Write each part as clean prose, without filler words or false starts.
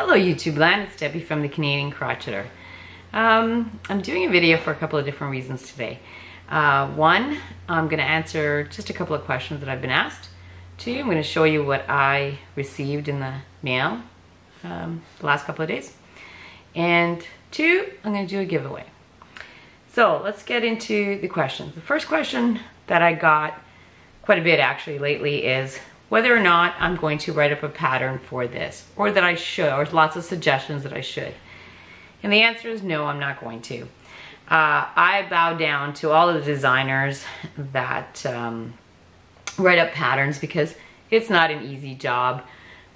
Hello YouTube land, it's Debbie from the Canadian Crocheter. I'm doing a video for a couple of different reasons today. One, I'm going to answer just a couple of questions that I've been asked. Two, I'm going to show you what I received in the mail the last couple of days. And two, I'm going to do a giveaway. So let's get into the questions. The first question that I got quite a bit actually lately is whether or not I'm going to write up a pattern for this, or that I should, or lots of suggestions that I should. And the answer is no, I'm not going to. I bow down to all of the designers that write up patterns because it's not an easy job.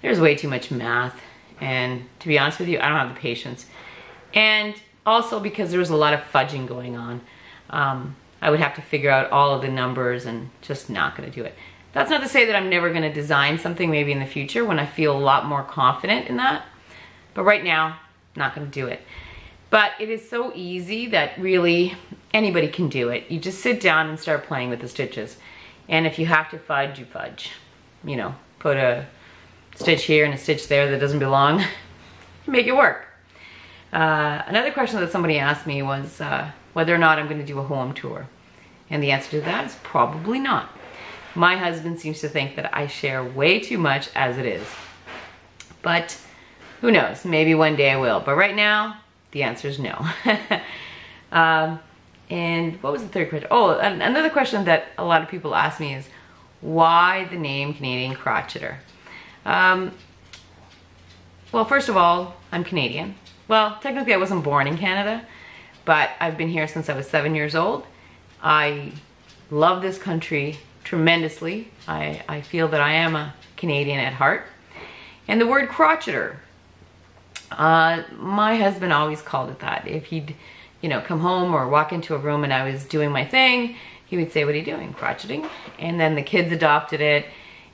There's way too much math, and to be honest with you, I don't have the patience. And also because there was a lot of fudging going on. I would have to figure out all of the numbers and just not gonna do it. That's not to say that I'm never gonna design something maybe in the future when I feel a lot more confident in that. But right now, not gonna do it. But it is so easy that really anybody can do it. You just sit down and start playing with the stitches. And if you have to fudge, you fudge. You know, put a stitch here and a stitch there that doesn't belong. Make it work. Another question that somebody asked me was whether or not I'm gonna do a home tour. And the answer to that is probably not. My husband seems to think that I share way too much as it is. But who knows, maybe one day I will. But right now, the answer is no. And what was the third question? Oh, another question that a lot of people ask me is, why the name Canadian Crocheter? Well, first of all, I'm Canadian. Well, technically I wasn't born in Canada, but I've been here since I was 7 years old. I love this country tremendously. I feel that I am a Canadian at heart. And the word crocheter, my husband always called it that. If he'd, you know, come home or walk into a room and I was doing my thing, he would say, "What are you doing? Crocheting?" And then the kids adopted it,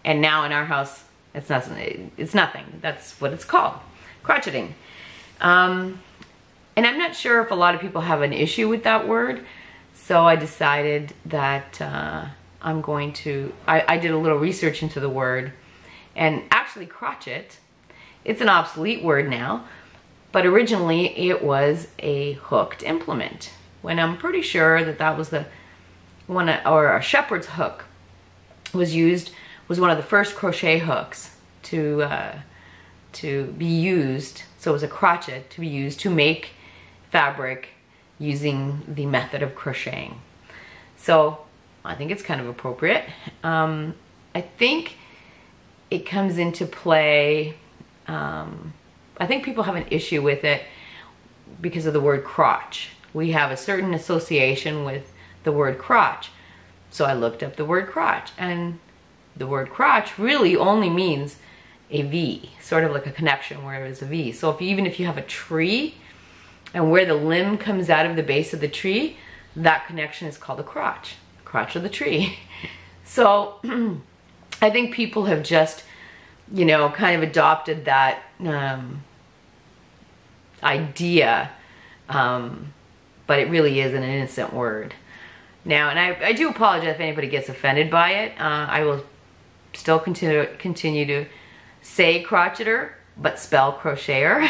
and now in our house, it's nothing. It's nothing. That's what it's called, crocheting. And I'm not sure if a lot of people have an issue with that word, so I decided that I'm going to, I did a little research into the word, and actually crochet, it's an obsolete word now, but originally it was a hooked implement. When I'm pretty sure that that was the one, or a shepherd's hook was one of the first crochet hooks to be used. So it was a crochet to be used to make fabric using the method of crocheting. So I think it's kind of appropriate. I think it comes into play, I think people have an issue with it because of the word crotch. We have a certain association with the word crotch. So I looked up the word crotch, and the word crotch really only means a V, sort of like a connection where there's a V. So even if you have a tree, and where the limb comes out of the base of the tree, that connection is called a crotch of the tree. So I think people have just, you know, kind of adopted that idea, but it really is an innocent word. Now, and I do apologize if anybody gets offended by it. I will still continue to say crocheter, but spell crocheter.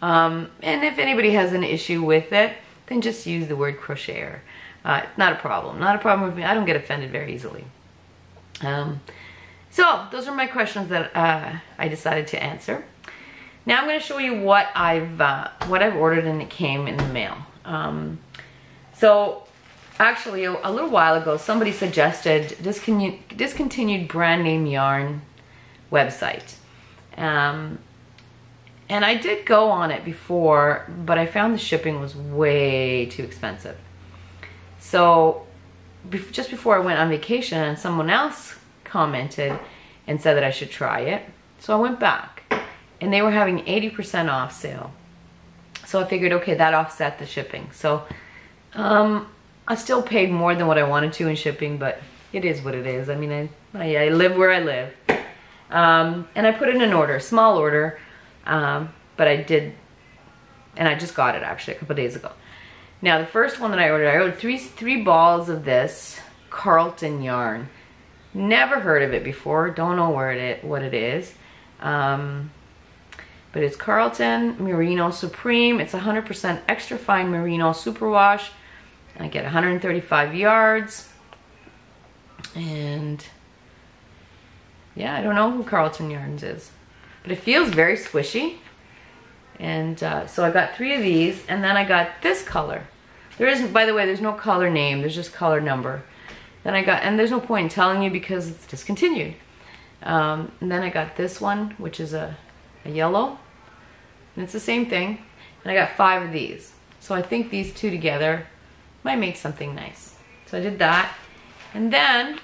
And if anybody has an issue with it, then just use the word crocheter. Not a problem. Not a problem with me. I don't get offended very easily. So those are my questions that I decided to answer. Now I'm going to show you what I've ordered, and it came in the mail. So actually a little while ago, somebody suggested discontinued brand name yarn website. And I did go on it before, but I found the shipping was way too expensive. So just before I went on vacation, someone else commented and said that I should try it. So I went back, and they were having 80% off sale. So I figured, okay, that offset the shipping. So I still paid more than what I wanted to in shipping, but it is what it is. I mean, I live where I live. And I put in an order, small order, but I did, and I just got it actually a couple days ago. Now the first one that I ordered three balls of this Carlton yarn. Never heard of it before, don't know what it is. but it's Carlton Merino Supreme. It's 100% extra fine merino superwash. I get 135 yards. And yeah, I don't know who Carlton Yarns is, but it feels very squishy. And so I got 3 of these, and then I got this color. There isn't, by the way, there's no color name, there's just color number. Then I got, and there's no point in telling you because it's discontinued. And then I got this one, which is a yellow, and it's the same thing. And I got 5 of these. So I think these 2 together might make something nice. So I did that. And then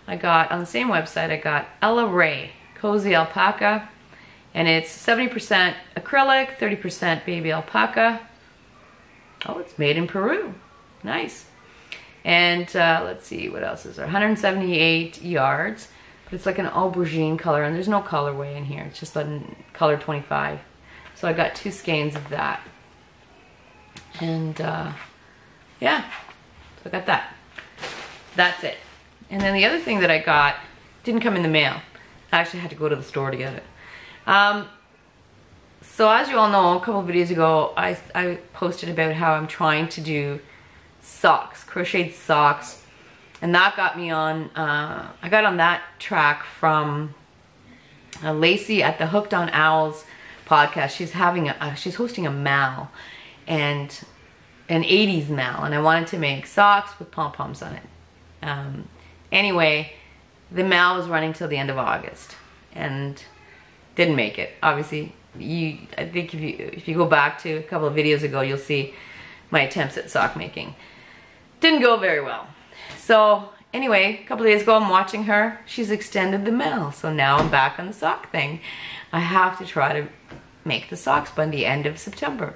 I got, on the same website, I got Ella Ray Cozy Alpaca. And it's 70% acrylic, 30% baby alpaca. Oh, it's made in Peru. Nice. And let's see, what else is there? 178 yards. But it's like an aubergine color, and there's no colorway in here. It's just a color 25. So I got 2 skeins of that. And yeah, so I got that. That's it. And then the other thing that I got didn't come in the mail. I actually had to go to the store to get it. So as you all know, a couple of videos ago, I posted about how I'm trying to do socks, crocheted socks. And that got me on, I got on that track from Lacey at the Hooked on Owls podcast. She's having she's hosting a mal, and an 80s mal, and I wanted to make socks with pom-poms on it. Anyway, the mal was running till the end of August, and didn't make it. Obviously, I think if you go back to a couple of videos ago, you'll see my attempts at sock making. Didn't go very well. So anyway, a couple of days ago, I'm watching her. She's extended the mail, so now I'm back on the sock thing. I have to try to make the socks by the end of September.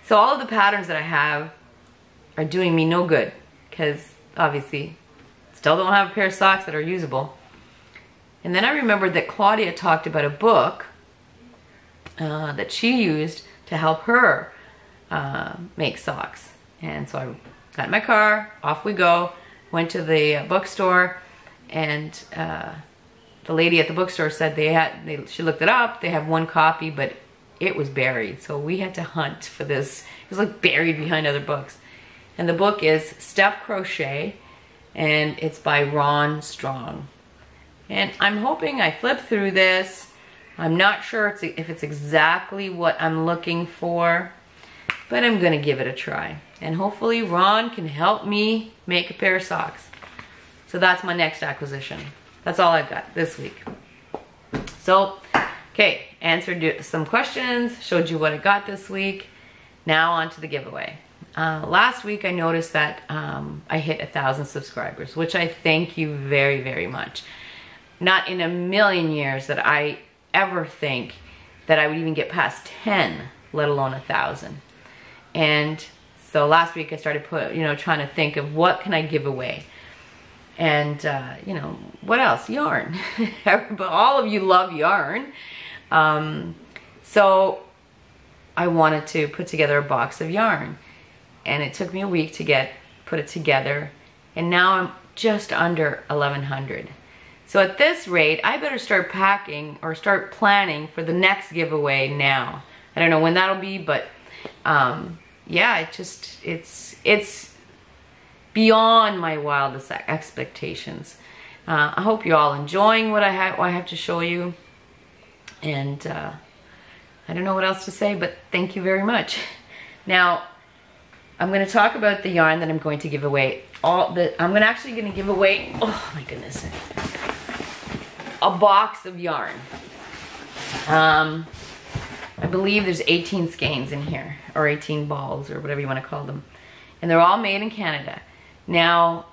So all of the patterns that I have are doing me no good, because obviously still don't have a pair of socks that are usable. And then I remembered that Claudia talked about a book that she used to help her make socks. And so I got in my car, off we go, went to the bookstore, and the lady at the bookstore said she looked it up, they have 1 copy, but it was buried. So we had to hunt for this. It was like buried behind other books. And the book is Step Crochet, and it's by Ron Strong. And I'm hoping I flip through this. I'm not sure if it's exactly what I'm looking for, but I'm gonna give it a try. And hopefully Ron can help me make a pair of socks. So that's my next acquisition. That's all I've got this week. So, okay, answered some questions, showed you what I got this week. Now on to the giveaway. Last week I noticed that I hit 1,000 subscribers, which I thank you very, very much. Not in a million years that I ever think that I would even get past 10, let alone 1,000. And so last week I started trying to think of what can I give away. And what else? Yarn. But all of you love yarn. So I wanted to put together a box of yarn. And it took me a week to put it together. And now I'm just under 1,100. So at this rate, I better start packing or start planning for the next giveaway now. I don't know when that'll be, but yeah, it's beyond my wildest expectations. I hope you're all enjoying what I have to show you. And I don't know what else to say, but thank you very much. Now, I'm going to talk about the yarn that I'm going to give away. I'm actually going to give away, oh my goodness, a box of yarn. I believe there's 18 skeins in here, or 18 balls, or whatever you want to call them. And they're all made in Canada. Now,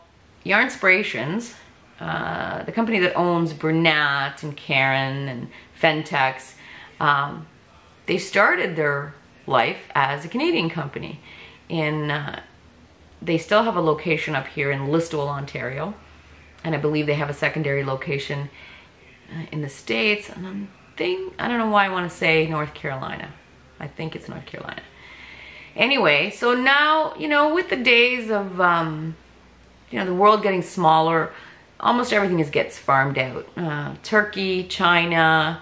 Yarnspirations, the company that owns Bernat and Karen and Fentex, they started their life as a Canadian company. They still have a location up here in Listowel, Ontario. And I believe they have a secondary location in the States. And I don't know why I want to say North Carolina. I think it's North Carolina. Anyway, so now, with the days of, the world getting smaller, almost everything gets farmed out. Turkey, China,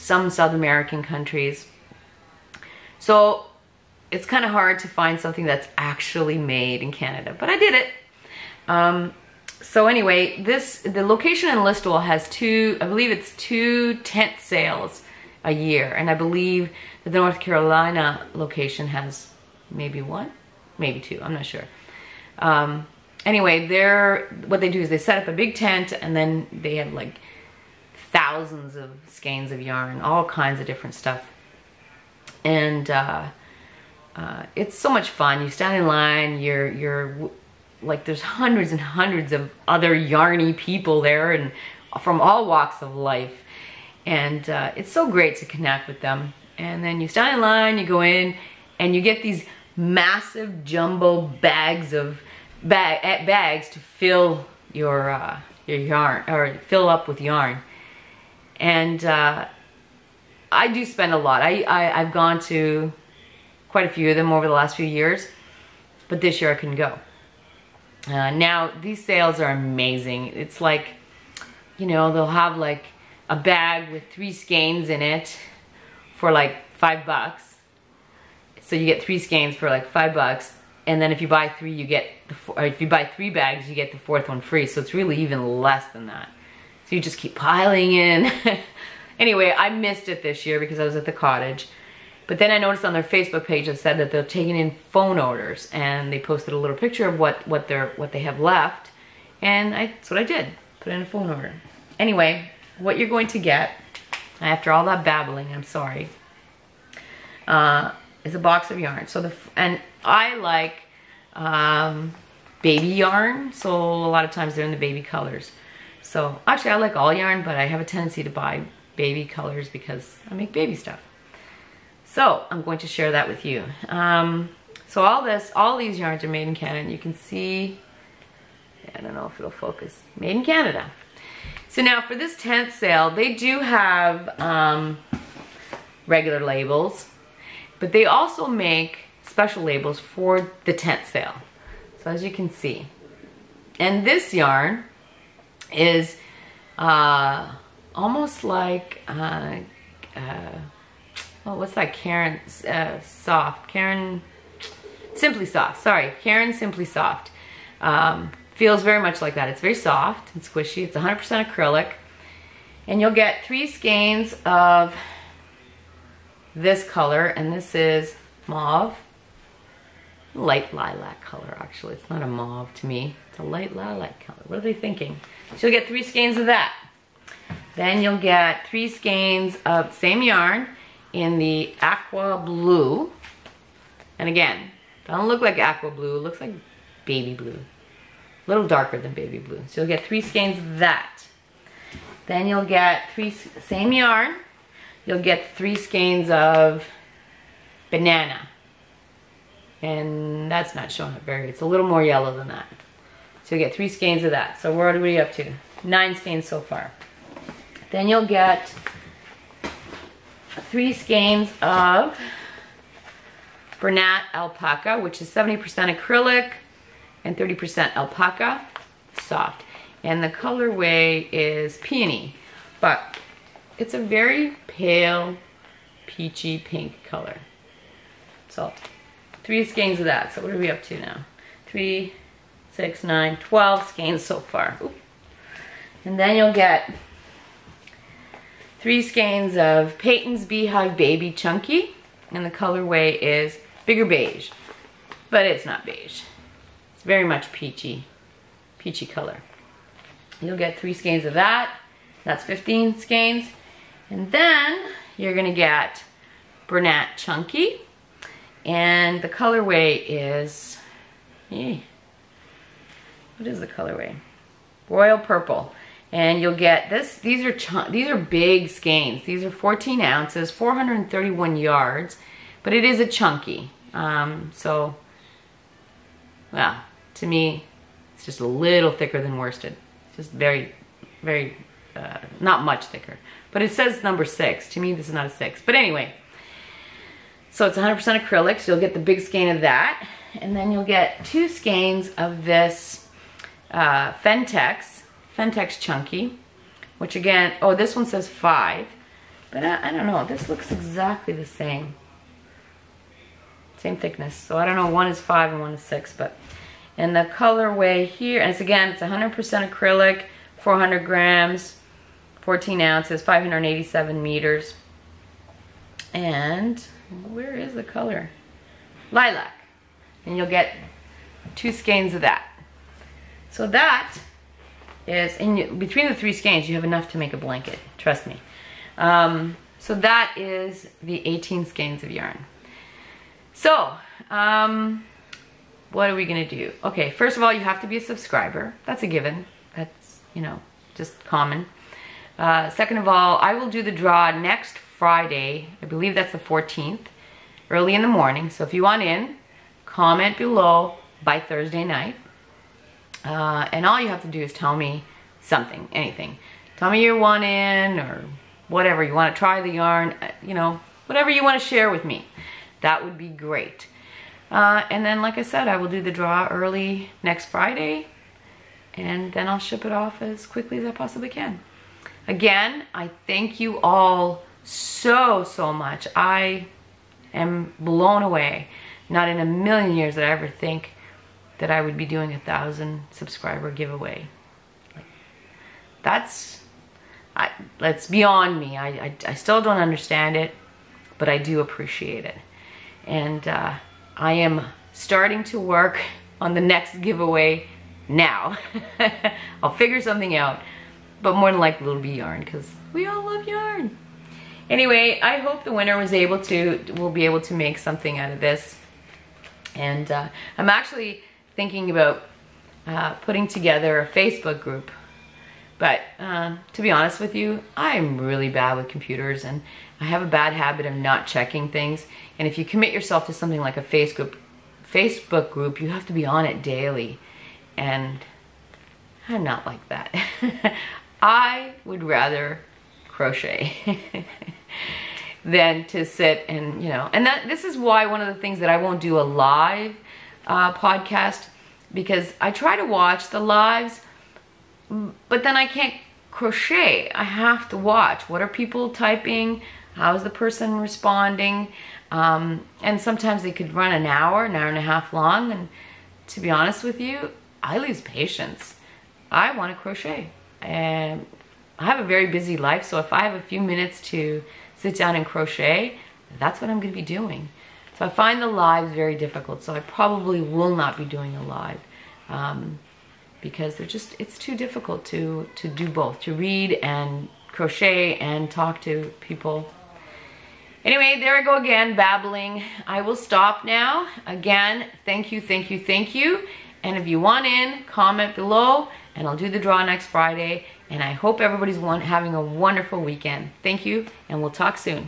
some South American countries. So it's kind of hard to find something that's actually made in Canada, but I did it. So anyway, the location in Listowel has I believe it's 2 tent sales a year, and I believe that the North Carolina location has maybe 1, maybe 2, I'm not sure. Anyway, what they do is they set up a big tent, and then they have like thousands of skeins of yarn, all kinds of different stuff. And it's so much fun. You stand in line, you're like, there's hundreds and hundreds of other yarny people there, and from all walks of life. And it's so great to connect with them. And then you stand in line, you go in, and you get these massive jumbo bags to fill your yarn, or fill up with yarn. And I do spend a lot. I've gone to quite a few of them over the last few years, but this year I couldn't go. Now, these sales are amazing. It's like, you know, they'll have like a bag with 3 skeins in it for like $5. So you get 3 skeins for like $5, and then if you buy 3, you get if you buy 3 bags, you get the 4th one free. So it's really even less than that. So you just keep piling in. Anyway, I missed it this year because I was at the cottage. But then I noticed on their Facebook page that said that they're taking in phone orders, and they posted a little picture of what they have left, and that's what I did. Put in a phone order. Anyway, what you're going to get after all that babbling, I'm sorry, is a box of yarn. And I like baby yarn, so a lot of times they're in the baby colors. So actually I like all yarn, but I have a tendency to buy baby colors because I make baby stuff. So I'm going to share that with you. So all these yarns are made in Canada. You can see, I don't know if it'll focus, made in Canada. So now for this tent sale, they do have regular labels, but they also make special labels for the tent sale. So as you can see, and this yarn is almost like oh, what's that? Karen Simply Soft. Sorry, Karen Simply Soft. Feels very much like that. It's very soft and squishy. It's 100% acrylic. And you'll get 3 skeins of this color, and this is mauve. Light lilac color, actually. It's not a mauve to me. It's a light lilac color. What are they thinking? So you'll get 3 skeins of that. Then you'll get 3 skeins of same yarn in the aqua blue. And again, doesn't look like aqua blue, it looks like baby blue. A little darker than baby blue. So you'll get 3 skeins of that. Then you'll get same yarn, you'll get 3 skeins of banana. And that's not showing up very, it's a little more yellow than that. So you'll get 3 skeins of that. So what are we up to? 9 skeins so far. Then you'll get 3 skeins of Bernat alpaca, which is 70% acrylic and 30% alpaca, soft. And the colorway is peony, but it's a very pale, peachy pink color. So 3 skeins of that. So what are we up to now? 3, 6, 9, 12 skeins so far. Ooh. And then you'll get 3 skeins of Peyton's Beehive Baby Chunky, and the colorway is bigger beige, but it's not beige. It's very much peachy color. You'll get 3 skeins of that. That's 15 skeins. And then you're gonna get Bernat Chunky, and the colorway is, what is the colorway? Royal Purple. And you'll get this, these are big skeins. These are 14 ounces, 431 yards, but it is a chunky. So, well, to me, it's just a little thicker than worsted. Just very, very, not much thicker. But it says number 6. To me, this is not a 6. But anyway, so it's 100% acrylic, so you'll get the big skein of that. And then you'll get 2 skeins of this Fentex Chunky, which again, oh, this one says 5. But I don't know, this looks exactly the same. Same thickness. So I don't know, one is 5 and one is 6, but in the colorway here, and it's again, it's 100% acrylic, 400 grams, 14 ounces, 587 meters. And where is the color? Lilac. And you'll get 2 skeins of that. So that is, between the 3 skeins, you have enough to make a blanket, trust me. So that is the 18 skeins of yarn. So, what are we gonna do? Okay, first of all, you have to be a subscriber. That's a given. That's, you know, just common. Second of all, I will do the draw next Friday. I believe that's the 14th, early in the morning. So if you want in, comment below by Thursday night. And all you have to do is tell me something, anything. Tell me you want in, or whatever. You want to try the yarn, you know, whatever you want to share with me. That would be great. And then, like I said, I will do the draw early next Friday, and then I'll ship it off as quickly as I possibly can. Again, I thank you all so much. I am blown away. Not in a million years did I ever think that I would be doing 1,000 subscriber giveaway. Like, that's beyond me. I still don't understand it, but I do appreciate it. And I am starting to work on the next giveaway now. I'll figure something out, but more than likely it'll be yarn, because we all love yarn. Anyway, I hope the winner will be able to make something out of this. And I'm actually thinking about putting together a Facebook group. But to be honest with you, I'm really bad with computers, and I have a bad habit of not checking things. And if you commit yourself to something like a Facebook group, you have to be on it daily. And I'm not like that. I would rather crochet than to sit and, you know, and this is why one of the things that I won't do a live podcast, because I try to watch the lives, but then I can't crochet. I have to watch. What are people typing? How is the person responding? And sometimes they could run an hour and a half long, and to be honest with you, I lose patience. I want to crochet, and I have a very busy life, so if I have a few minutes to sit down and crochet, that's what I'm going to be doing. So I find the lives very difficult, so I probably will not be doing a live, because it's too difficult to do both, to read and crochet and talk to people. Anyway, there I go again, babbling. I will stop now. Again, thank you. And if you want in, comment below, and I'll do the draw next Friday. And I hope everybody's having a wonderful weekend. Thank you, and we'll talk soon.